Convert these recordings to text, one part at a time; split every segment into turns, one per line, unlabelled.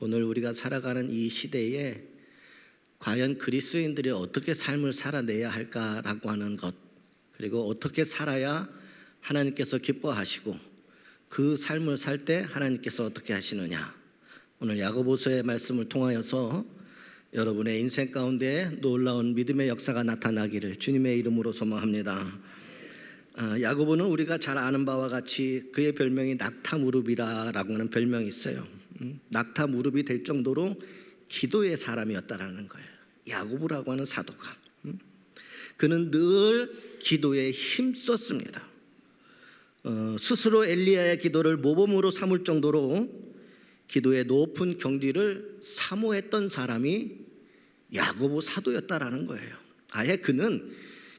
오늘 우리가 살아가는 이 시대에 과연 그리스도인들이 어떻게 삶을 살아내야 할까라고 하는 것, 그리고 어떻게 살아야 하나님께서 기뻐하시고 그 삶을 살 때 하나님께서 어떻게 하시느냐, 오늘 야고보서의 말씀을 통하여서 여러분의 인생 가운데 놀라운 믿음의 역사가 나타나기를 주님의 이름으로 소망합니다. 야고보는 우리가 잘 아는 바와 같이 그의 별명이 낙타무릎이라고 하는 별명이 있어요. 낙타무릎이 될 정도로 기도의 사람이었다라는 거예요. 야고보라고 하는 사도가. 그는 늘 기도에 힘썼습니다. 스스로 엘리야의 기도를 모범으로 삼을 정도로 기도의 높은 경지를 사모했던 사람이 야고보 사도였다라는 거예요. 아예 그는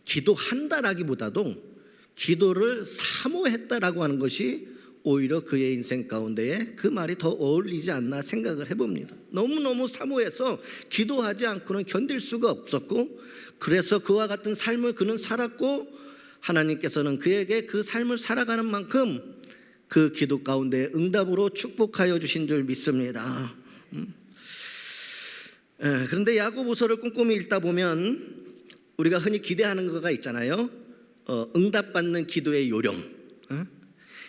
기도한다라기보다도 기도를 사모했다라고 하는 것이 오히려 그의 인생 가운데에 그 말이 더 어울리지 않나 생각을 해봅니다. 너무너무 사모해서 기도하지 않고는 견딜 수가 없었고, 그래서 그와 같은 삶을 그는 살았고, 하나님께서는 그에게 그 삶을 살아가는 만큼 그 기도 가운데 응답으로 축복하여 주신 줄 믿습니다. 그런데 야고보서를 꼼꼼히 읽다 보면 우리가 흔히 기대하는 거가 있잖아요. 응답받는 기도의 요령.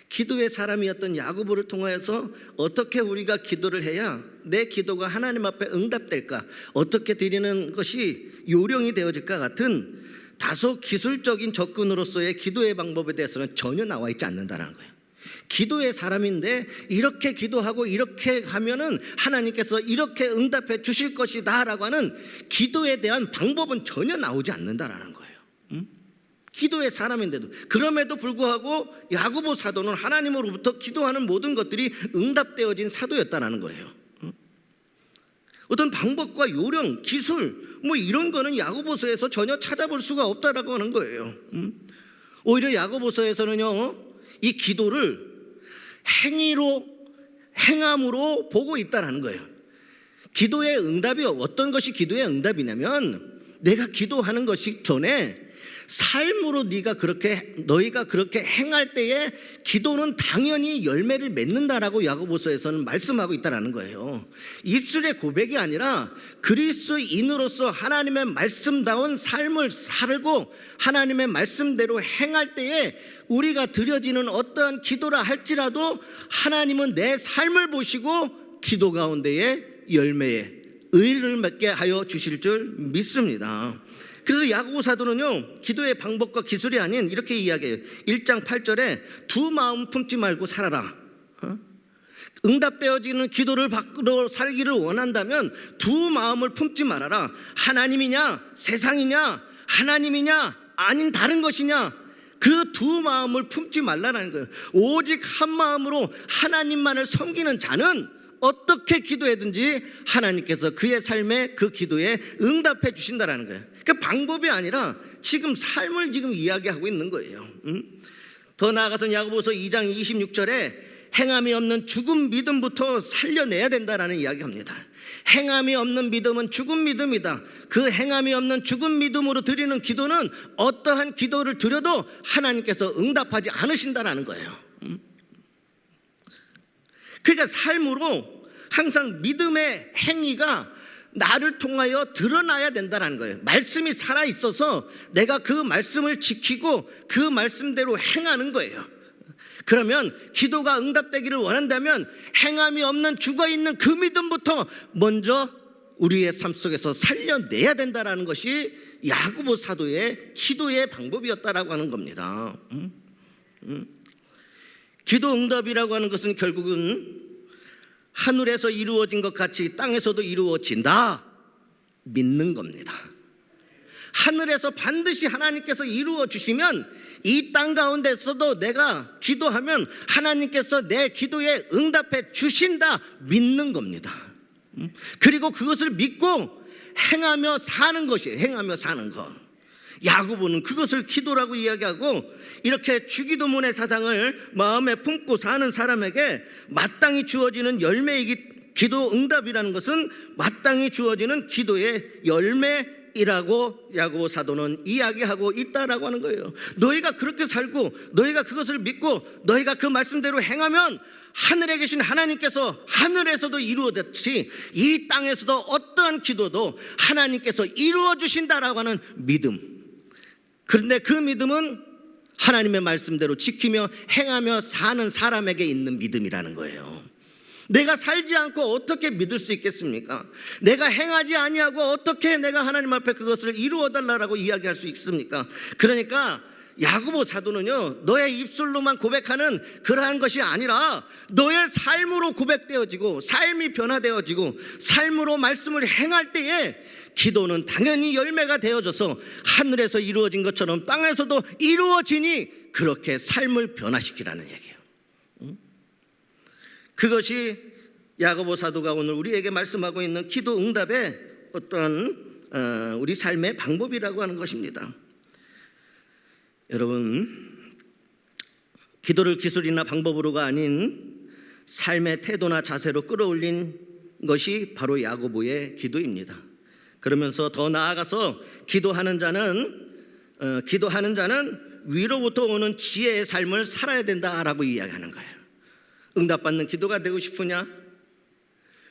기도의 사람이었던 야고보를 통하여서 어떻게 우리가 기도를 해야 내 기도가 하나님 앞에 응답될까, 어떻게 드리는 것이 요령이 되어질까 같은 다소 기술적인 접근으로서의 기도의 방법에 대해서는 전혀 나와 있지 않는다는 거예요. 기도의 사람인데 이렇게 기도하고 이렇게 하면은 하나님께서 이렇게 응답해 주실 것이다 라고 하는 기도에 대한 방법은 전혀 나오지 않는다라는 거예요. 기도의 사람인데도, 그럼에도 불구하고 야고보 사도는 하나님으로부터 기도하는 모든 것들이 응답되어진 사도였다는 거예요. 어떤 방법과 요령, 기술 이런 거는 야고보서에서 전혀 찾아볼 수가 없다라고 하는 거예요. 오히려 야고보서에서는요, 이 기도를 행함으로 보고 있다라는 거예요. 기도의 응답이 어떤 것이 기도의 응답이냐면, 내가 기도하는 것이 전에 삶으로 너희가 그렇게 행할 때에 기도는 당연히 열매를 맺는다라고 야고보서에서는 말씀하고 있다는 거예요. 입술의 고백이 아니라 그리스도인으로서 하나님의 말씀다운 삶을 살고 하나님의 말씀대로 행할 때에 우리가 드려지는 어떠한 기도라 할지라도 하나님은 내 삶을 보시고 기도 가운데에 열매에 의를 맺게 하여 주실 줄 믿습니다. 그래서 야고보 사도는요, 기도의 방법과 기술이 아닌 이렇게 이야기해요. 1장 8절에 두 마음 품지 말고 살아라. 응답되어지는 기도를 받고 살기를 원한다면 두 마음을 품지 말아라. 하나님이냐 세상이냐, 하나님이냐 아닌 다른 것이냐, 그 두 마음을 품지 말라는 거예요. 오직 한 마음으로 하나님만을 섬기는 자는 어떻게 기도해든지 하나님께서 그의 삶에 그 기도에 응답해 주신다는 거예요. 그러니까 방법이 아니라 지금 삶을 지금 이야기하고 있는 거예요. 더 나아가서 야고보서 2장 26절에 행함이 없는 죽은 믿음부터 살려내야 된다라는 이야기합니다. 행함이 없는 믿음은 죽은 믿음이다. 그 행함이 없는 죽은 믿음으로 드리는 기도는 어떠한 기도를 드려도 하나님께서 응답하지 않으신다라는 거예요. 그러니까 삶으로 항상 믿음의 행위가 나를 통하여 드러나야 된다는 거예요. 말씀이 살아있어서 내가 그 말씀을 지키고 그 말씀대로 행하는 거예요. 그러면 기도가 응답되기를 원한다면 행함이 없는 죽어있는 그 믿음부터 먼저 우리의 삶 속에서 살려내야 된다는 것이 야고보 사도의 기도의 방법이었다라고 하는 겁니다. 기도 응답이라고 하는 것은 결국은 하늘에서 이루어진 것 같이 땅에서도 이루어진다 믿는 겁니다. 하늘에서 반드시 하나님께서 이루어 주시면 이 땅 가운데서도 내가 기도하면 하나님께서 내 기도에 응답해 주신다 믿는 겁니다. 그리고 그것을 믿고 행하며 사는 것이에요. 행하며 사는 것. 야고보는 그것을 기도라고 이야기하고, 이렇게 주기도문의 사상을 마음에 품고 사는 사람에게 마땅히 주어지는 열매이기, 기도 응답이라는 것은 마땅히 주어지는 기도의 열매 이라고 야고보 사도는 이야기하고 있다라고 하는 거예요. 너희가 그렇게 살고 너희가 그것을 믿고 너희가 그 말씀대로 행하면 하늘에 계신 하나님께서 하늘에서도 이루어졌지 이 땅에서도 어떠한 기도도 하나님께서 이루어 주신다라고 하는 믿음. 그런데 그 믿음은 하나님의 말씀대로 지키며 행하며 사는 사람에게 있는 믿음이라는 거예요. 내가 살지 않고 어떻게 믿을 수 있겠습니까? 내가 행하지 아니하고 어떻게 내가 하나님 앞에 그것을 이루어 달라고 이야기할 수 있습니까? 그러니까 야고보 사도는요, 너의 입술로만 고백하는 그러한 것이 아니라 너의 삶으로 고백되어지고 삶이 변화되어지고 삶으로 말씀을 행할 때에 기도는 당연히 열매가 되어져서 하늘에서 이루어진 것처럼 땅에서도 이루어지니 그렇게 삶을 변화시키라는 얘기예요. 그것이 야고보 사도가 오늘 우리에게 말씀하고 있는 기도 응답의 어떤 우리 삶의 방법이라고 하는 것입니다. 여러분, 기도를 기술이나 방법으로가 아닌 삶의 태도나 자세로 끌어올린 것이 바로 야고보의 기도입니다. 그러면서 더 나아가서 기도하는 자는 위로부터 오는 지혜의 삶을 살아야 된다라고 이야기하는 거예요. 응답받는 기도가 되고 싶으냐?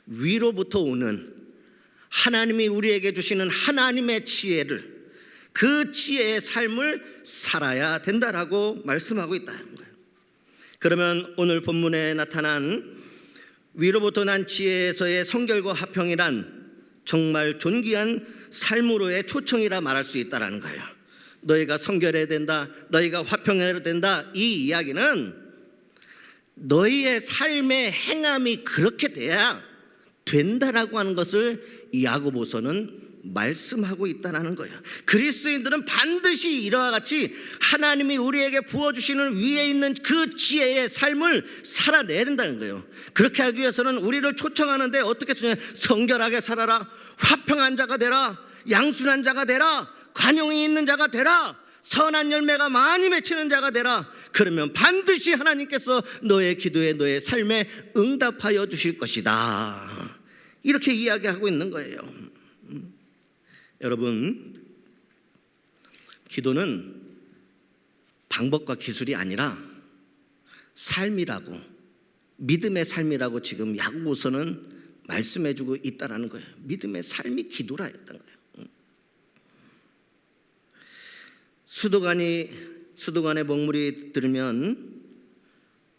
위로부터 오는 하나님이 우리에게 주시는 하나님의 지혜를, 그 지혜의 삶을 살아야 된다라고 말씀하고 있다는 거예요. 그러면 오늘 본문에 나타난 위로부터 난 지혜에서의 성결과 화평이란 정말 존귀한 삶으로의 초청이라 말할 수 있다는 거예요. 너희가 성결해야 된다, 너희가 화평해야 된다, 이 이야기는 너희의 삶의 행함이 그렇게 돼야 된다라고 하는 것을 야고보서는 말씀하고 있다는 거예요. 그리스도인들은 반드시 이와 같이 하나님이 우리에게 부어주시는 위에 있는 그 지혜의 삶을 살아내야 된다는 거예요. 그렇게 하기 위해서는 우리를 초청하는데 어떻게 주냐? 성결하게 살아라, 화평한 자가 되라, 양순한 자가 되라, 관용이 있는 자가 되라, 선한 열매가 많이 맺히는 자가 되라. 그러면 반드시 하나님께서 너의 기도에 너의 삶에 응답하여 주실 것이다, 이렇게 이야기하고 있는 거예요. 여러분, 기도는 방법과 기술이 아니라 삶이라고, 믿음의 삶이라고 지금 야고보서는 말씀해주고 있다는 거예요. 믿음의 삶이 기도라 했던 거예요. 수도관에 먹물이 들면,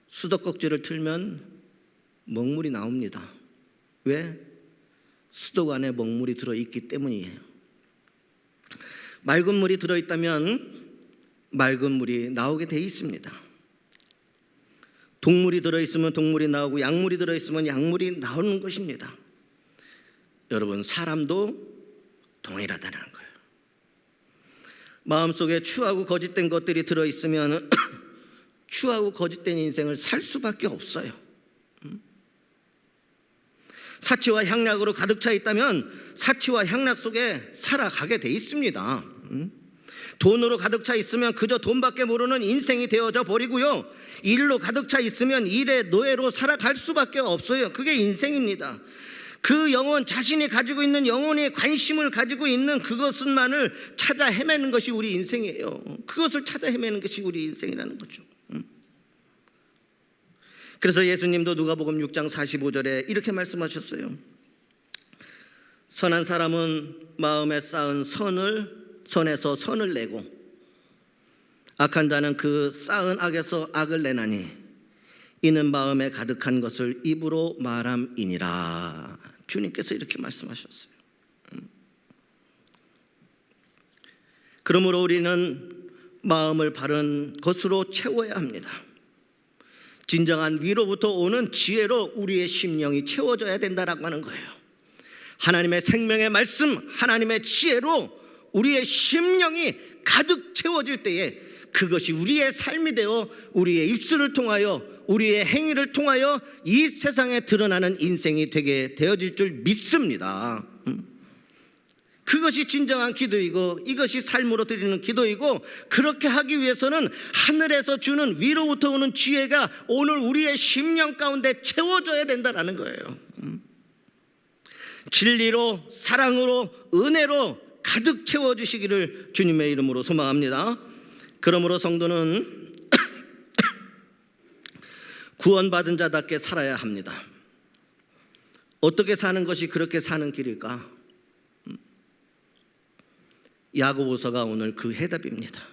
수도꼭지를 틀면 먹물이 나옵니다. 왜? 수도관에 먹물이 들어있기 때문이에요. 맑은 물이 들어있다면 맑은 물이 나오게 돼 있습니다. 동물이 들어있으면 동물이 나오고 약물이 들어있으면 약물이 나오는 것입니다. 여러분, 사람도 동일하다는 거예요. 마음속에 추하고 거짓된 것들이 들어있으면 추하고 거짓된 인생을 살 수밖에 없어요. 사치와 향락으로 가득 차 있다면 사치와 향락 속에 살아가게 돼 있습니다. 돈으로 가득 차 있으면 그저 돈밖에 모르는 인생이 되어져 버리고요, 일로 가득 차 있으면 일의 노예로 살아갈 수밖에 없어요. 그게 인생입니다. 그 영혼, 자신이 가지고 있는 영혼의 관심을 가지고 있는 그것만을 찾아 헤매는 것이 우리 인생이에요. 그것을 찾아 헤매는 것이 우리 인생이라는 거죠. 그래서 예수님도 누가복음 6장 45절에 이렇게 말씀하셨어요. 선한 사람은 마음에 쌓은 선에서 선을 내고 악한 자는 그 쌓은 악에서 악을 내나니 이는 마음에 가득한 것을 입으로 말함이니라. 주님께서 이렇게 말씀하셨어요. 그러므로 우리는 마음을 바른 것으로 채워야 합니다. 진정한 위로부터 오는 지혜로 우리의 심령이 채워져야 된다라고 하는 거예요. 하나님의 생명의 말씀, 하나님의 지혜로 우리의 심령이 가득 채워질 때에 그것이 우리의 삶이 되어 우리의 입술을 통하여 우리의 행위를 통하여 이 세상에 드러나는 인생이 되게 되어질 줄 믿습니다. 그것이 진정한 기도이고 이것이 삶으로 드리는 기도이고, 그렇게 하기 위해서는 하늘에서 주는 위로부터 오는 지혜가 오늘 우리의 심령 가운데 채워져야 된다는 거예요. 진리로, 사랑으로, 은혜로 가득 채워주시기를 주님의 이름으로 소망합니다. 그러므로 성도는 구원받은 자답게 살아야 합니다. 어떻게 사는 것이 그렇게 사는 길일까? 야고보서가 오늘 그 해답입니다.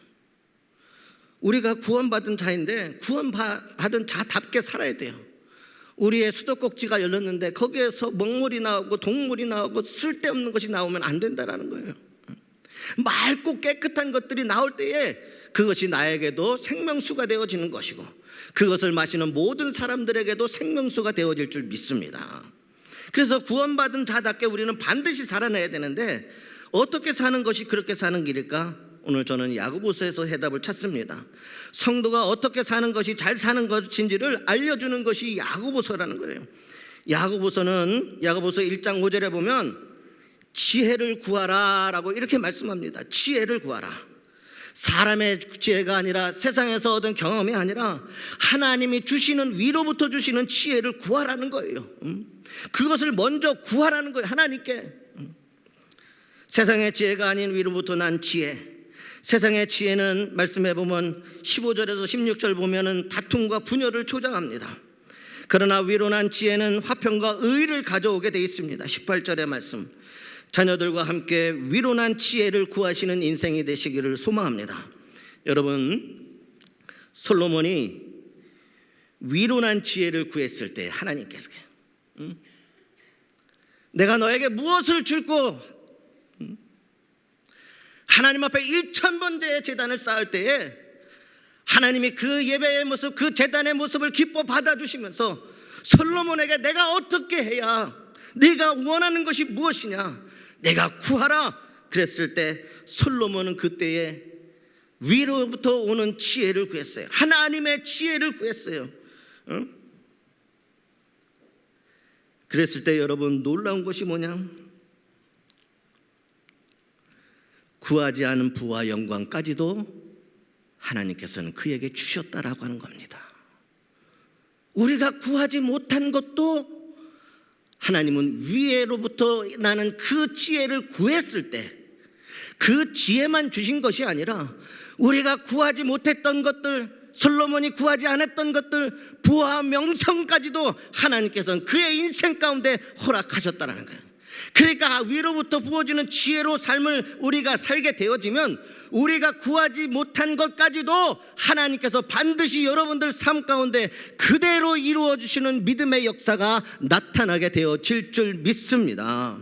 우리가 구원받은 자인데 구원받은 자답게 살아야 돼요. 우리의 수도꼭지가 열렸는데 거기에서 먹물이 나오고 동물이 나오고 쓸데없는 것이 나오면 안 된다는 거예요. 맑고 깨끗한 것들이 나올 때에 그것이 나에게도 생명수가 되어지는 것이고 그것을 마시는 모든 사람들에게도 생명수가 되어질 줄 믿습니다. 그래서 구원받은 자답게 우리는 반드시 살아내야 되는데 어떻게 사는 것이 그렇게 사는 길일까? 오늘 저는 야고보서에서 해답을 찾습니다. 성도가 어떻게 사는 것이 잘 사는 것인지를 알려주는 것이 야고보서라는 거예요. 야고보서는 야고보서 1장 5절에 보면 지혜를 구하라 라고 이렇게 말씀합니다. 지혜를 구하라. 사람의 지혜가 아니라 세상에서 얻은 경험이 아니라 하나님이 주시는 위로부터 주시는 지혜를 구하라는 거예요. 그것을 먼저 구하라는 거예요. 하나님께. 세상의 지혜가 아닌 위로부터 난 지혜. 세상의 지혜는 말씀해 보면 15절에서 16절 보면은 다툼과 분열을 조장합니다. 그러나 위로 난 지혜는 화평과 의를 가져오게 되어 있습니다. 18절의 말씀. 자녀들과 함께 위로 난 지혜를 구하시는 인생이 되시기를 소망합니다. 여러분, 솔로몬이 위로 난 지혜를 구했을 때 하나님께서 내가 너에게 무엇을 줄고 하나님 앞에 1000번째 제단을 쌓을 때에 하나님이 그 예배의 모습, 그 제단의 모습을 기뻐 받아주시면서 솔로몬에게 내가 어떻게 해야 네가 원하는 것이 무엇이냐 내가 구하라 그랬을 때 솔로몬은 그때에 위로부터 오는 지혜를 구했어요. 하나님의 지혜를 구했어요. 그랬을 때 여러분 놀라운 것이 뭐냐? 구하지 않은 부와 영광까지도 하나님께서는 그에게 주셨다라고 하는 겁니다. 우리가 구하지 못한 것도 하나님은 위로부터 나는 그 지혜를 구했을 때 그 지혜만 주신 것이 아니라 우리가 구하지 못했던 것들, 솔로몬이 구하지 않았던 것들, 부와 명성까지도 하나님께서는 그의 인생 가운데 허락하셨다는 거예요. 그러니까 위로부터 부어지는 지혜로 삶을 우리가 살게 되어지면 우리가 구하지 못한 것까지도 하나님께서 반드시 여러분들 삶 가운데 그대로 이루어 주시는 믿음의 역사가 나타나게 되어질 줄 믿습니다.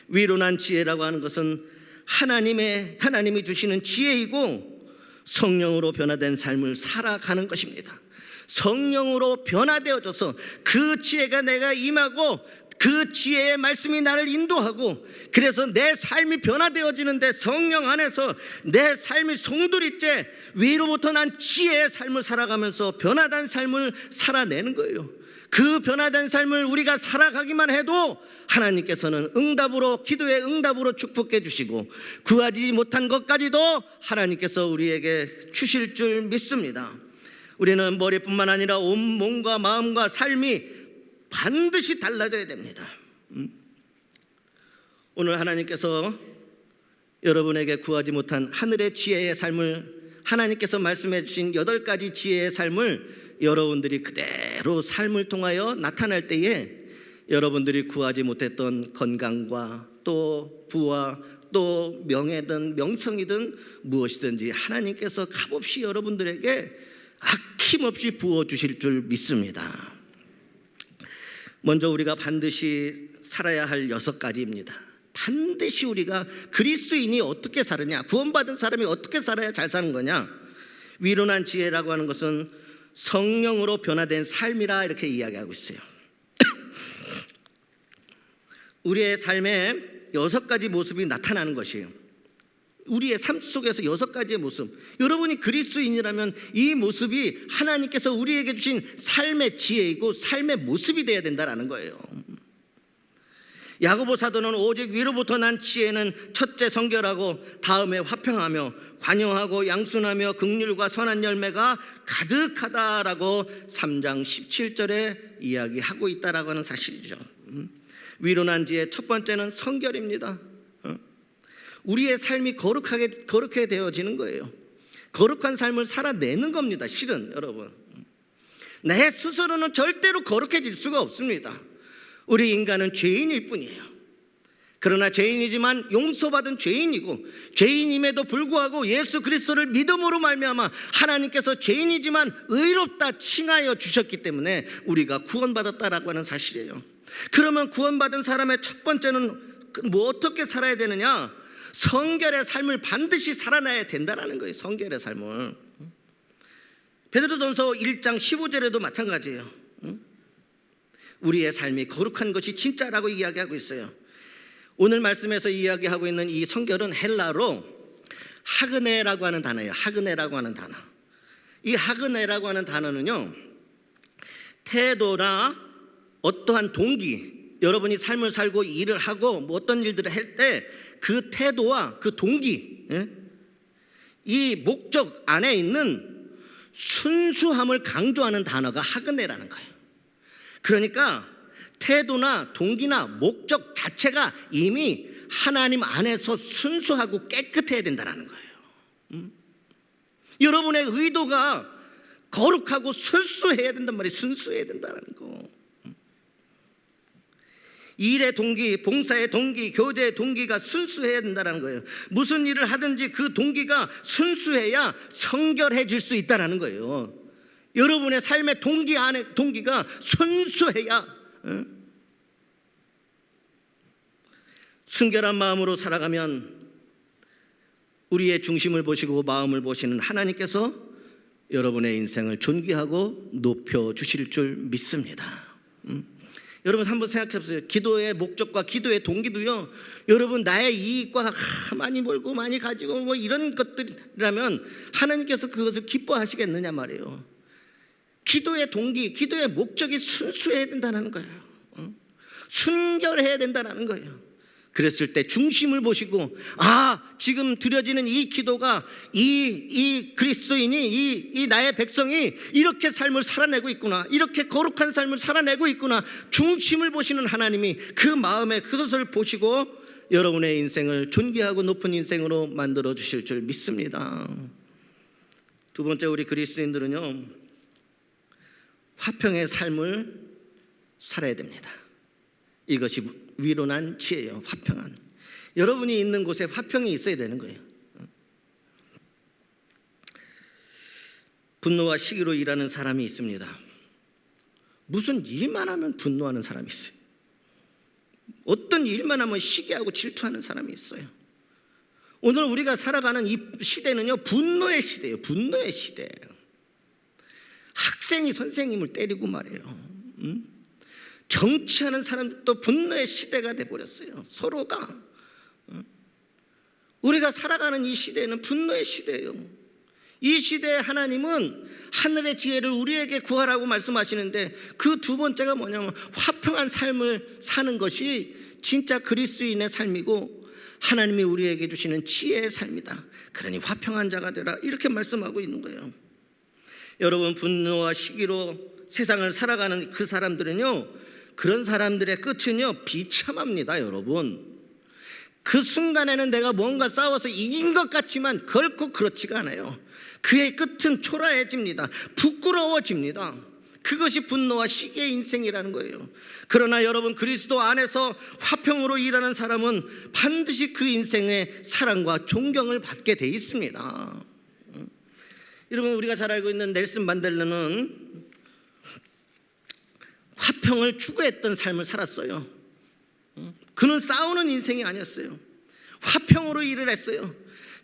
위로 난 지혜라고 하는 것은 하나님이 주시는 지혜이고 성령으로 변화된 삶을 살아가는 것입니다. 성령으로 변화되어져서 그 지혜가 내가 임하고 그 지혜의 말씀이 나를 인도하고 그래서 내 삶이 변화되어지는데 성령 안에서 내 삶이 송두리째 위로부터 난 지혜의 삶을 살아가면서 변화된 삶을 살아내는 거예요. 그 변화된 삶을 우리가 살아가기만 해도 하나님께서는 응답으로 기도의 응답으로 축복해 주시고 구하지 못한 것까지도 하나님께서 우리에게 주실 줄 믿습니다. 우리는 머리뿐만 아니라 온 몸과 마음과 삶이 반드시 달라져야 됩니다. 오늘 하나님께서 여러분에게 구하지 못한 하늘의 지혜의 삶을 하나님께서 말씀해 주신 8가지 지혜의 삶을 여러분들이 그대로 삶을 통하여 나타날 때에 여러분들이 구하지 못했던 건강과 또 부와 또 명예든 명성이든 무엇이든지 하나님께서 값없이 여러분들에게 아낌없이 부어주실 줄 믿습니다. 먼저 우리가 반드시 살아야 할 6가지입니다. 반드시 우리가 그리스도인이 어떻게 사느냐, 구원받은 사람이 어떻게 살아야 잘 사는 거냐. 위로난 지혜라고 하는 것은 성령으로 변화된 삶이라 이렇게 이야기하고 있어요. 우리의 삶에 6가지 모습이 나타나는 것이에요. 우리의 삶 속에서 6가지의 모습. 여러분이 그리스도인이라면 이 모습이 하나님께서 우리에게 주신 삶의 지혜이고 삶의 모습이 되어야 된다는 거예요. 야고보 사도는 오직 위로부터 난 지혜는 첫째 성결하고 다음에 화평하며 관용하고 양순하며 긍휼과 선한 열매가 가득하다라고 3장 17절에 이야기하고 있다라고 하는 사실이죠. 위로 난 지혜 첫 번째는 성결입니다. 우리의 삶이 거룩하게 되어지는 거예요. 거룩한 삶을 살아내는 겁니다. 실은 여러분, 내 스스로는 절대로 거룩해질 수가 없습니다. 우리 인간은 죄인일 뿐이에요. 그러나 죄인이지만 용서받은 죄인이고, 죄인임에도 불구하고 예수 그리스도를 믿음으로 말미암아 하나님께서 죄인이지만 의롭다 칭하여 주셨기 때문에 우리가 구원받았다라고 하는 사실이에요. 그러면 구원받은 사람의 첫 번째는 어떻게 살아야 되느냐? 성결의 삶을 반드시 살아내야 된다는 거예요. 성결의 삶을. 베드로전서 1장 15절에도 마찬가지예요. 우리의 삶이 거룩한 것이 진짜라고 이야기하고 있어요. 오늘 말씀에서 이야기하고 있는 이 성결은 헬라로 하그네라고 하는 단어예요. 하그네라고 하는 단어. 이 하그네라고 하는 단어는요, 태도나 어떠한 동기, 여러분이 삶을 살고 일을 하고 뭐 어떤 일들을 할 때 그 태도와 그 동기, 이 목적 안에 있는 순수함을 강조하는 단어가 하그네라는 거예요. 그러니까 태도나 동기나 목적 자체가 이미 하나님 안에서 순수하고 깨끗해야 된다는 거예요. 여러분의 의도가 거룩하고 순수해야 된단 말이에요. 순수해야 된다는 거. 일의 동기, 봉사의 동기, 교제의 동기가 순수해야 된다는 거예요. 무슨 일을 하든지 그 동기가 순수해야 성결해질 수 있다는 거예요. 여러분의 삶의 동기 안에 동기가 순수해야 순결한 마음으로 살아가면 우리의 중심을 보시고 마음을 보시는 하나님께서 여러분의 인생을 존귀하고 높여주실 줄 믿습니다. 여러분 한번 생각해 보세요. 기도의 목적과 기도의 동기도요, 여러분 나의 이익과 많이 벌고 많이 가지고 뭐 이런 것들이라면 하나님께서 그것을 기뻐하시겠느냐 말이에요. 기도의 동기, 기도의 목적이 순수해야 된다는 거예요. 순결해야 된다는 거예요. 그랬을 때 중심을 보시고, 지금 드려지는 이 기도가 이 그리스도인이 이 나의 백성이 이렇게 삶을 살아내고 있구나, 이렇게 거룩한 삶을 살아내고 있구나, 중심을 보시는 하나님이 그 마음에 그것을 보시고 여러분의 인생을 존귀하고 높은 인생으로 만들어 주실 줄 믿습니다. 두 번째, 우리 그리스도인들은요, 화평의 삶을 살아야 됩니다. 이것이 위로난 지혜예요. 화평한. 여러분이 있는 곳에 화평이 있어야 되는 거예요. 분노와 시기로 일하는 사람이 있습니다. 무슨 일만 하면 분노하는 사람이 있어요. 어떤 일만 하면 시기하고 질투하는 사람이 있어요. 오늘 우리가 살아가는 이 시대는요, 분노의 시대예요. 분노의 시대예요. 학생이 선생님을 때리고 말이에요. 정치하는 사람들도 분노의 시대가 돼버렸어요. 서로가. 우리가 살아가는 이 시대는 분노의 시대예요. 이 시대에 하나님은 하늘의 지혜를 우리에게 구하라고 말씀하시는데, 그 두 번째가 뭐냐면 화평한 삶을 사는 것이 진짜 그리스도인의 삶이고 하나님이 우리에게 주시는 지혜의 삶이다. 그러니 화평한 자가 되라, 이렇게 말씀하고 있는 거예요. 여러분, 분노와 시기로 세상을 살아가는 그 사람들은요, 그런 사람들의 끝은요, 비참합니다. 여러분, 그 순간에는 내가 뭔가 싸워서 이긴 것 같지만 결코 그렇지가 않아요. 그의 끝은 초라해집니다. 부끄러워집니다. 그것이 분노와 시기의 인생이라는 거예요. 그러나 여러분, 그리스도 안에서 화평으로 일하는 사람은 반드시 그 인생의 사랑과 존경을 받게 돼 있습니다. 여러분, 우리가 잘 알고 있는 넬슨 만델라는 화평을 추구했던 삶을 살았어요. 그는 싸우는 인생이 아니었어요. 화평으로 일을 했어요.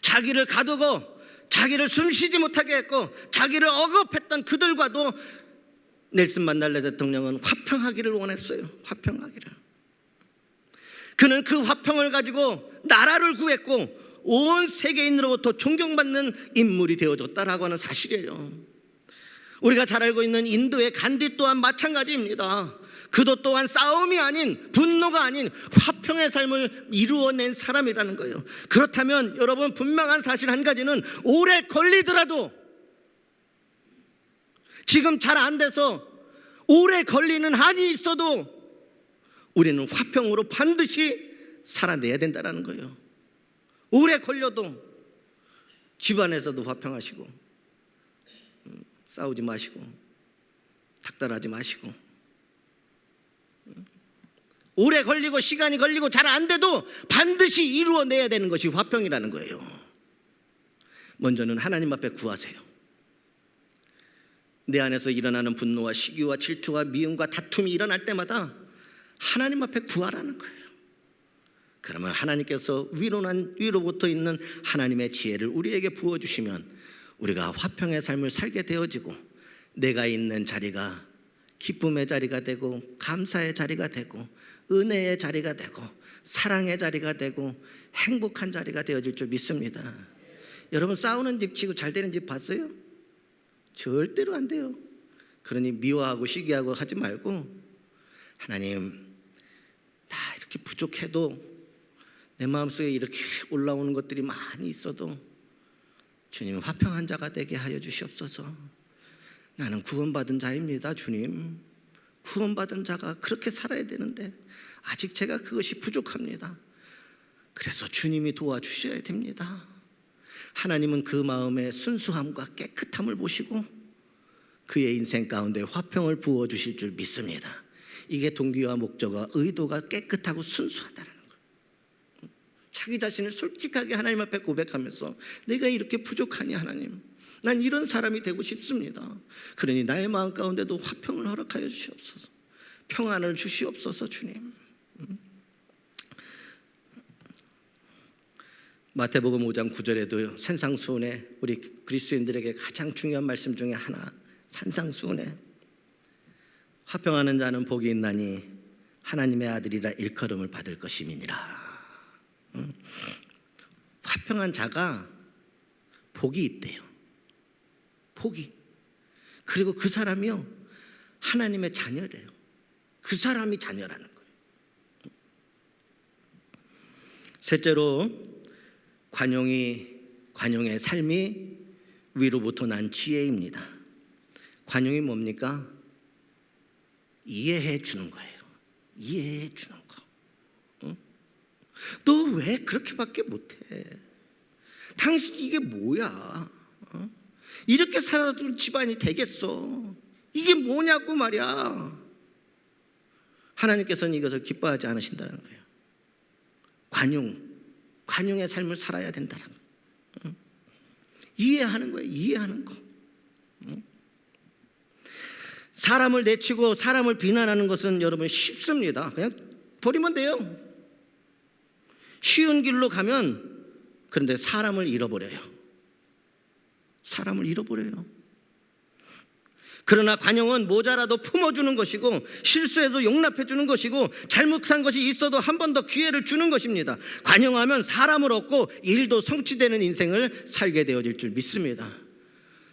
자기를 가두고 자기를 숨쉬지 못하게 했고 자기를 억압했던 그들과도 넬슨 만델라 대통령은 화평하기를 원했어요. 화평하기를. 그는 그 화평을 가지고 나라를 구했고 온 세계인으로부터 존경받는 인물이 되어줬다라고 하는 사실이에요. 우리가 잘 알고 있는 인도의 간디 또한 마찬가지입니다. 그도 또한 싸움이 아닌, 분노가 아닌 화평의 삶을 이루어낸 사람이라는 거예요. 그렇다면 여러분, 분명한 사실 한 가지는 오래 걸리더라도, 지금 잘 안 돼서 오래 걸리는 한이 있어도 우리는 화평으로 반드시 살아내야 된다는 거예요. 오래 걸려도 집안에서도 화평하시고, 싸우지 마시고 닥달하지 마시고, 오래 걸리고 시간이 걸리고 잘 안 돼도 반드시 이루어내야 되는 것이 화평이라는 거예요. 먼저는 하나님 앞에 구하세요. 내 안에서 일어나는 분노와 시기와 질투와 미움과 다툼이 일어날 때마다 하나님 앞에 구하라는 거예요. 그러면 하나님께서 위로부터 있는 하나님의 지혜를 우리에게 부어주시면 우리가 화평의 삶을 살게 되어지고, 내가 있는 자리가 기쁨의 자리가 되고, 감사의 자리가 되고, 은혜의 자리가 되고, 사랑의 자리가 되고, 행복한 자리가 되어질 줄 믿습니다. 여러분, 싸우는 집 치고 잘 되는 집 봤어요? 절대로 안 돼요. 그러니 미워하고 시기하고 하지 말고, 하나님, 나 이렇게 부족해도, 내 마음속에 이렇게 올라오는 것들이 많이 있어도 주님, 화평한 자가 되게 하여 주시옵소서. 나는 구원받은 자입니다. 주님, 구원받은 자가 그렇게 살아야 되는데 아직 제가 그것이 부족합니다. 그래서 주님이 도와주셔야 됩니다. 하나님은 그 마음의 순수함과 깨끗함을 보시고 그의 인생 가운데 화평을 부어주실 줄 믿습니다. 이게 동기와 목적과 의도가 깨끗하고 순수하다는 거예요. 자기 자신을 솔직하게 하나님 앞에 고백하면서, 내가 이렇게 부족하니 하나님, 난 이런 사람이 되고 싶습니다. 그러니 나의 마음 가운데도 화평을 허락하여 주시옵소서. 평안을 주시옵소서. 주님, 마태복음 5장 9절에도 산상수훈에 우리 그리스도인들에게 가장 중요한 말씀 중에 하나, 산상수훈에 화평하는 자는 복이 있나니 하나님의 아들이라 일컬음을 받을 것임이니라. 화평한 자가 복이 있대요. 복이. 그리고 그 사람이요, 하나님의 자녀래요. 그 사람이 자녀라는 거예요. 셋째로, 관용의 삶이 위로부터 난 지혜입니다. 관용이 뭡니까? 이해해 주는 거예요. 이해해 주는 거. 너 왜 그렇게밖에 못해? 당신 이게 뭐야? 이렇게 살아도 집안이 되겠어? 이게 뭐냐고 말이야. 하나님께서는 이것을 기뻐하지 않으신다는 거예요. 관용의 삶을 살아야 된다는 거예요. 이해하는 거예요. 이해하는 거. 사람을 내치고 사람을 비난하는 것은 여러분 쉽습니다. 그냥 버리면 돼요. 쉬운 길로 가면, 그런데 사람을 잃어버려요. 사람을 잃어버려요. 그러나 관용은 모자라도 품어주는 것이고, 실수해도 용납해 주는 것이고, 잘못한 것이 있어도 한 번 더 기회를 주는 것입니다. 관용하면 사람을 얻고 일도 성취되는 인생을 살게 되어질 줄 믿습니다.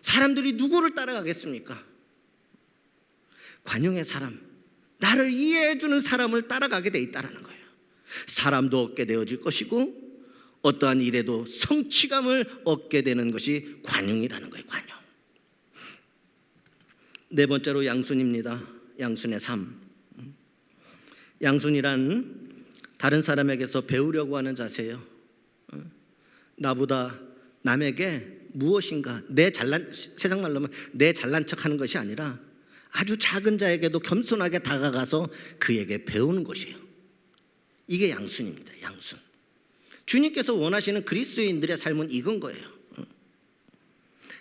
사람들이 누구를 따라가겠습니까? 관용의 사람, 나를 이해해 주는 사람을 따라가게 돼 있다는 거예요. 사람도 얻게 되어질 것이고, 어떠한 일에도 성취감을 얻게 되는 것이 관용이라는 거예요. 관용. 네 번째로 양순입니다. 양순의 삶. 양순이란 다른 사람에게서 배우려고 하는 자세예요. 나보다 남에게 무엇인가, 세상 말로 하면 내 잘난 척하는 것이 아니라 아주 작은 자에게도 겸손하게 다가가서 그에게 배우는 것이에요. 이게 양순입니다. 양순. 주님께서 원하시는 그리스도인들의 삶은 이건 거예요.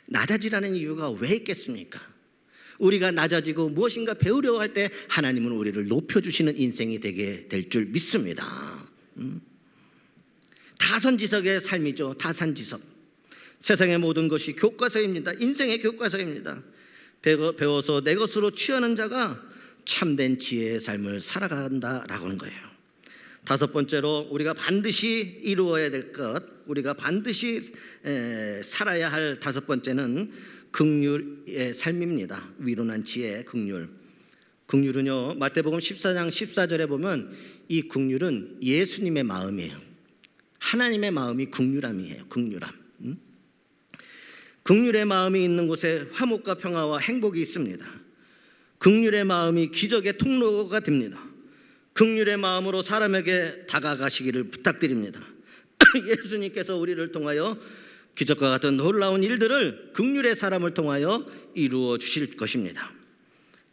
낮아지라는 이유가 왜 있겠습니까? 우리가 낮아지고 무엇인가 배우려고 할 때 하나님은 우리를 높여주시는 인생이 되게 될 줄 믿습니다. 타선지석의 삶이죠. 타산지석. 세상의 모든 것이 교과서입니다. 인생의 교과서입니다. 배워서 내 것으로 취하는 자가 참된 지혜의 삶을 살아간다라고 하는 거예요. 다섯 번째로, 우리가 반드시 이루어야 될 것, 우리가 반드시 살아야 할 다섯 번째는 긍휼의 삶입니다. 위로난 지혜, 긍휼. 긍휼은요, 마태복음 14장 14절에 보면 이 긍휼은 예수님의 마음이에요. 하나님의 마음이 긍휼함이에요. 긍휼함. 긍휼의 마음이 있는 곳에 화목과 평화와 행복이 있습니다. 긍휼의 마음이 기적의 통로가 됩니다. 긍휼의 마음으로 사람에게 다가가시기를 부탁드립니다. 예수님께서 우리를 통하여 기적과 같은 놀라운 일들을 긍휼의 사람을 통하여 이루어 주실 것입니다.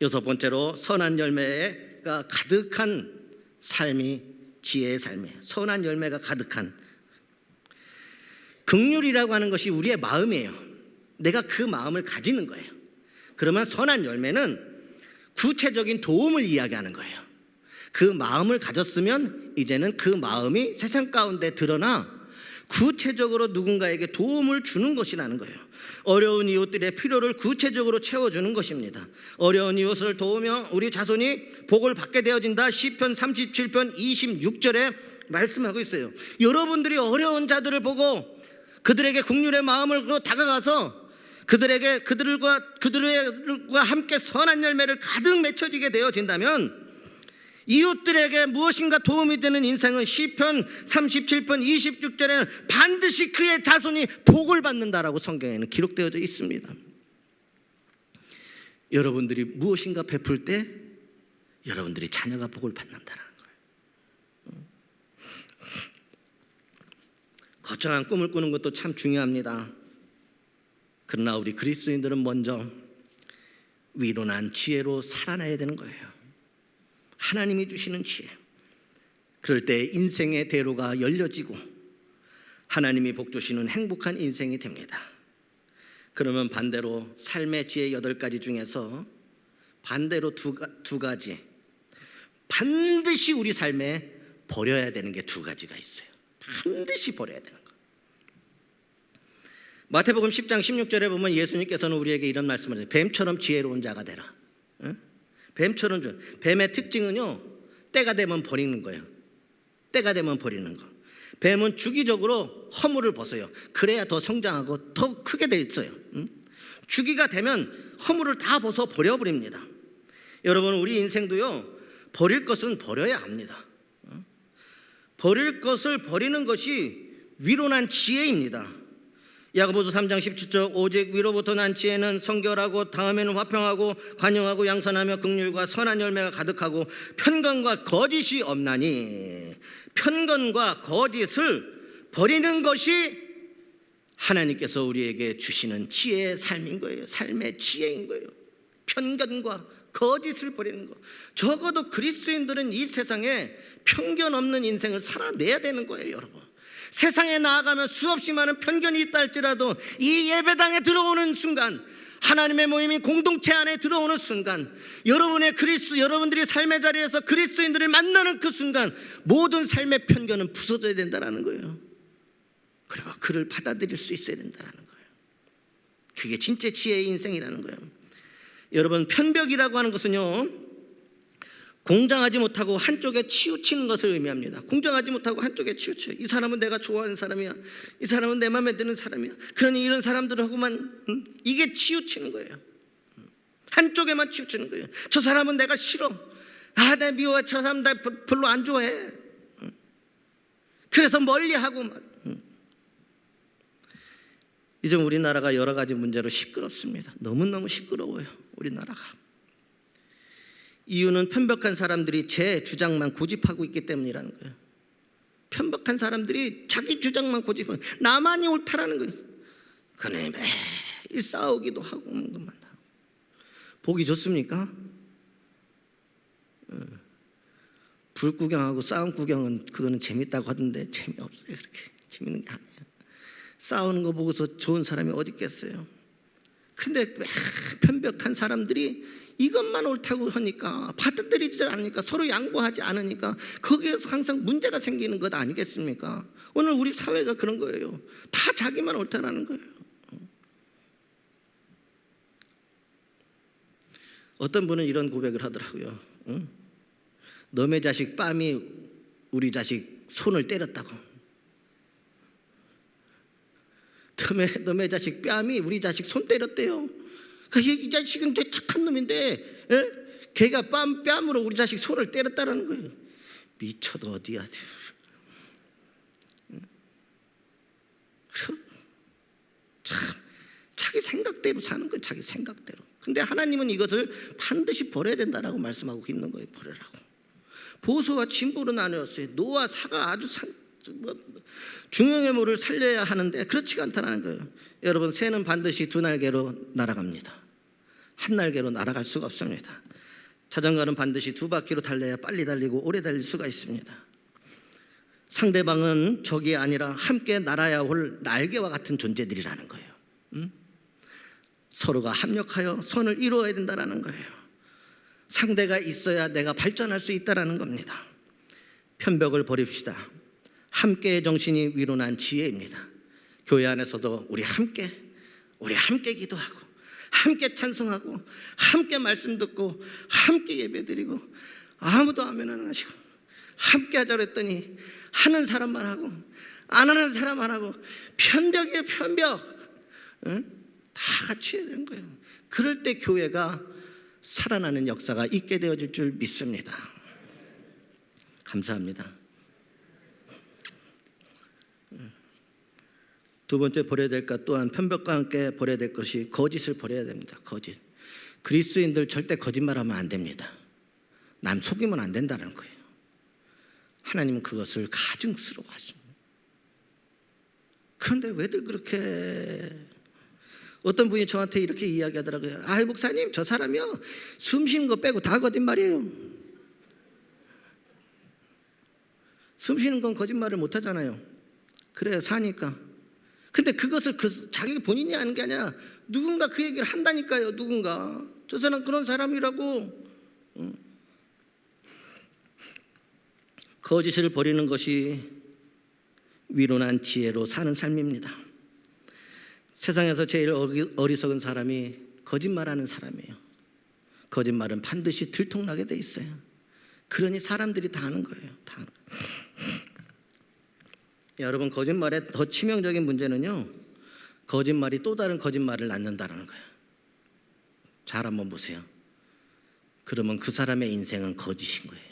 여섯 번째로 선한 열매가 가득한 삶이 지혜의 삶이에요. 선한 열매가 가득한 긍휼이라고 하는 것이 우리의 마음이에요. 내가 그 마음을 가지는 거예요. 그러면 선한 열매는 구체적인 도움을 이야기하는 거예요. 그 마음을 가졌으면 이제는 그 마음이 세상 가운데 드러나 구체적으로 누군가에게 도움을 주는 것이라는 거예요. 어려운 이웃들의 필요를 구체적으로 채워주는 것입니다. 어려운 이웃을 도우며 우리 자손이 복을 받게 되어진다. 시편 37편 26절에 말씀하고 있어요. 여러분들이 어려운 자들을 보고 그들에게 긍휼의 마음을 다가가서 그들과 함께 선한 열매를 가득 맺혀지게 되어진다면 이웃들에게 무엇인가 도움이 되는 인생은 시편 37편 26절에는 반드시 그의 자손이 복을 받는다라고 성경에는 기록되어 있습니다. 여러분들이 무엇인가 베풀 때 여러분들이 자녀가 복을 받는다는 거예요. 거창한 꿈을 꾸는 것도 참 중요합니다. 그러나 우리 그리스도인들은 먼저 위로난 지혜로 살아나야 되는 거예요. 하나님이 주시는 지혜. 그럴 때 인생의 대로가 열려지고 하나님이 복 주시는 행복한 인생이 됩니다. 그러면 반대로 삶의 지혜 8가지 중에서 반대로 두 가지 반드시 우리 삶에 버려야 되는 게 2가지가 있어요. 반드시 버려야 되는 거. 마태복음 10장 16절에 보면 예수님께서는 우리에게 이런 말씀을 해요. 뱀처럼 지혜로운 자가 되라. 뱀처럼. 뱀의 특징은요, 때가 되면 버리는 거예요. 때가 되면 버리는 거. 뱀은 주기적으로 허물을 벗어요. 그래야 더 성장하고 더 크게 돼 있어요. 주기가 되면 허물을 다 벗어 버려버립니다. 여러분, 우리 인생도요, 버릴 것은 버려야 합니다. 버릴 것을 버리는 것이 위로난 지혜입니다. 야고보서 3장 17절 오직 위로부터 난 지혜는 성결하고 다음에는 화평하고 관용하고 양선하며 긍휼과 선한 열매가 가득하고 편견과 거짓이 없나니 편견과 거짓을 버리는 것이 하나님께서 우리에게 주시는 지혜의 삶인 거예요. 삶의 지혜인 거예요. 편견과 거짓을 버리는 거. 적어도 그리스도인들은 이 세상에 편견 없는 인생을 살아내야 되는 거예요, 여러분. 세상에 나아가면 수없이 많은 편견이 있다 할지라도 이 예배당에 들어오는 순간, 하나님의 모임인 공동체 안에 들어오는 순간, 여러분들이 삶의 자리에서 그리스도인들을 만나는 그 순간 모든 삶의 편견은 부서져야 된다는 거예요. 그리고 그를 받아들일 수 있어야 된다는 거예요. 그게 진짜 지혜의 인생이라는 거예요. 여러분, 편벽이라고 하는 것은요, 공정하지 못하고 한쪽에 치우치는 것을 의미합니다. 공정하지 못하고 한쪽에 치우쳐요. 이 사람은 내가 좋아하는 사람이야. 이 사람은 내 마음에 드는 사람이야. 그러니 이런 사람들하고만 이게 치우치는 거예요. 한쪽에만 치우치는 거예요. 저 사람은 내가 싫어. 내 미워해. 저 사람 나 별로 안 좋아해. 그래서 멀리하고 막. 이제 우리나라가 여러 가지 문제로 시끄럽습니다. 너무너무 시끄러워요, 우리나라가. 이유는 편벽한 사람들이 제 주장만 고집하고 있기 때문이라는 거예요. 편벽한 사람들이 자기 주장만 고집하고 나만이 옳다라는 거예요. 그네 매일 싸우기도 하고 그만 하고. 보기 좋습니까? 불 구경하고 싸움 구경은 그거는 재밌다고 하던데 재미없어요. 그렇게 재밌는 게 아니에요. 싸우는 거 보고서 좋은 사람이 어디 있겠어요. 근데 편벽한 사람들이 이것만 옳다고 하니까, 받아들이지 않으니까, 서로 양보하지 않으니까 거기에서 항상 문제가 생기는 것 아니겠습니까? 오늘 우리 사회가 그런 거예요. 다 자기만 옳다라는 거예요. 어떤 분은 이런 고백을 하더라고요. 너의 자식 뺨이 우리 자식 손을 때렸다고. 너의 자식 뺨이 우리 자식 손 때렸대요. 이 자식은 되게 착한 놈인데, 걔가 뺨으로 우리 자식 손을 때렸다는 거예요. 미쳐도 어디야. 참 자기 생각대로 사는 거예요. 자기 생각대로. 근데 하나님은 이것을 반드시 버려야 된다라고 말씀하고 있는 거예요. 버려라고. 보수와 진보로 나누었어요. 노와 사가 아주 중형의 살려야 하는데 그렇지가 않다는 거예요. 여러분, 새는 반드시 두 날개로 날아갑니다. 한 날개로 날아갈 수가 없습니다. 자전거는 반드시 두 바퀴로 달려야 빨리 달리고 오래 달릴 수가 있습니다. 상대방은 적이 아니라 함께 날아야 할 날개와 같은 존재들이라는 거예요. 서로가 합력하여 선을 이루어야 된다는 거예요. 상대가 있어야 내가 발전할 수 있다는 겁니다. 편벽을 버립시다. 함께의 정신이 위로난 지혜입니다. 교회 안에서도 우리 함께 기도하고 함께 찬송하고 함께 말씀 듣고 함께 예배드리고 아무도 아멘 안 하시고 함께 하자고 했더니 하는 사람만 하고 안 하는 사람만 하고 편벽이에요, 편벽. 다 같이 해야 되는 거예요. 그럴 때 교회가 살아나는 역사가 있게 되어질 줄 믿습니다. 감사합니다. 두 번째 버려야 될 것 또한 편벽과 함께 버려야 될 것이 거짓을 버려야 됩니다. 거짓. 그리스도인들 절대 거짓말하면 안 됩니다. 남 속이면 안 된다는 거예요. 하나님은 그것을 가증스러워하십니다. 그런데 왜들 그렇게, 어떤 분이 저한테 이렇게 이야기하더라고요. 아, 목사님, 저 사람이요 숨 쉬는 거 빼고 다 거짓말이에요. 숨 쉬는 건 거짓말을 못 하잖아요. 그래요, 사니까. 근데 그것을 자기 본인이 하는 게 아니라 누군가 그 얘기를 한다니까요. 누군가. 저 사람 그런 사람이라고. 거짓을 버리는 것이 위로난 지혜로 사는 삶입니다. 세상에서 제일 어리석은 사람이 거짓말하는 사람이에요. 거짓말은 반드시 들통나게 돼 있어요. 그러니 사람들이 다 하는 거예요. 다. 여러분, 거짓말의 더 치명적인 문제는요, 거짓말이 또 다른 거짓말을 낳는다는 거예요. 잘 한번 보세요. 그러면 그 사람의 인생은 거짓인 거예요.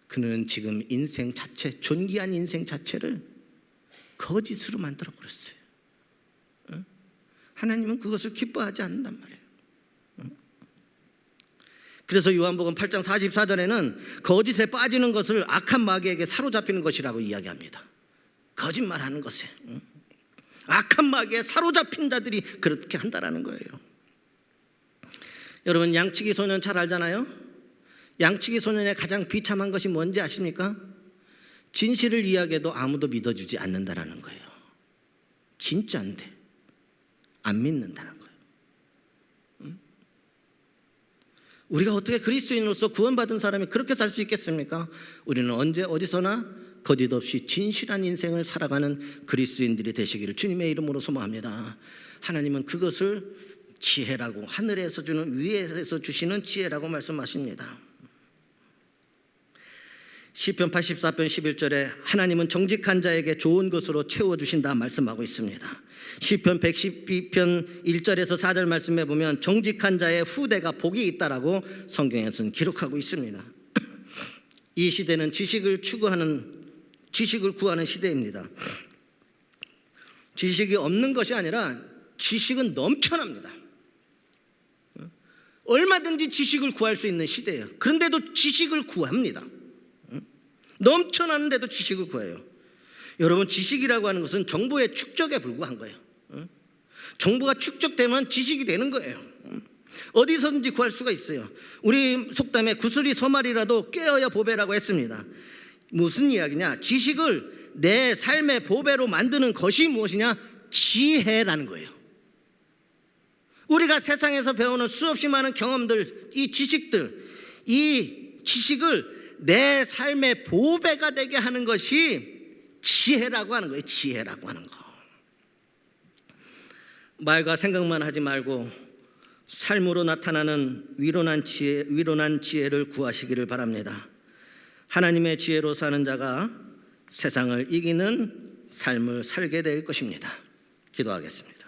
그는 지금 인생 자체, 존귀한 인생 자체를 거짓으로 만들어 버렸어요. 하나님은 그것을 기뻐하지 않는단 말이에요. 그래서 요한복음 8장 44절에는 거짓에 빠지는 것을 악한 마귀에게 사로잡히는 것이라고 이야기합니다. 거짓말하는 것에 악한 마귀에 사로잡힌 자들이 그렇게 한다라는 거예요. 여러분, 양치기 소년 잘 알잖아요. 양치기 소년의 가장 비참한 것이 뭔지 아십니까? 진실을 이야기해도 아무도 믿어주지 않는다라는 거예요. 진짜인데 안 믿는다는 거예요. 우리가 어떻게 그리스도인으로서 구원받은 사람이 그렇게 살 수 있겠습니까? 우리는 언제 어디서나 거짓 없이 진실한 인생을 살아가는 그리스도인들이 되시기를 주님의 이름으로 소망합니다. 하나님은 그것을 지혜라고, 하늘에서 주는, 위에서 주시는 지혜라고 말씀하십니다. 시편 84편 11절에 하나님은 정직한 자에게 좋은 것으로 채워주신다 말씀하고 있습니다. 시편 112편 1절에서 4절 말씀해 보면 정직한 자의 후대가 복이 있다라고 성경에서는 기록하고 있습니다. 이 시대는 지식을 구하는 시대입니다. 지식이 없는 것이 아니라 지식은 넘쳐납니다. 얼마든지 지식을 구할 수 있는 시대예요. 그런데도 지식을 구합니다. 넘쳐나는데도 지식을 구해요. 여러분, 지식이라고 하는 것은 정보의 축적에 불과한 거예요. 정보가 축적되면 지식이 되는 거예요. 어디서든지 구할 수가 있어요. 우리 속담에 구슬이 서말이라도 꿰어야 보배라고 했습니다. 무슨 이야기냐? 지식을 내 삶의 보배로 만드는 것이 무엇이냐? 지혜라는 거예요. 우리가 세상에서 배우는 수없이 많은 경험들, 이 지식들, 이 지식을 내 삶의 보배가 되게 하는 것이 지혜라고 하는 거예요. 지혜라고 하는 거. 말과 생각만 하지 말고 삶으로 나타나는 위로난 지혜를 구하시기를 바랍니다. 하나님의 지혜로 사는 자가 세상을 이기는 삶을 살게 될 것입니다. 기도하겠습니다.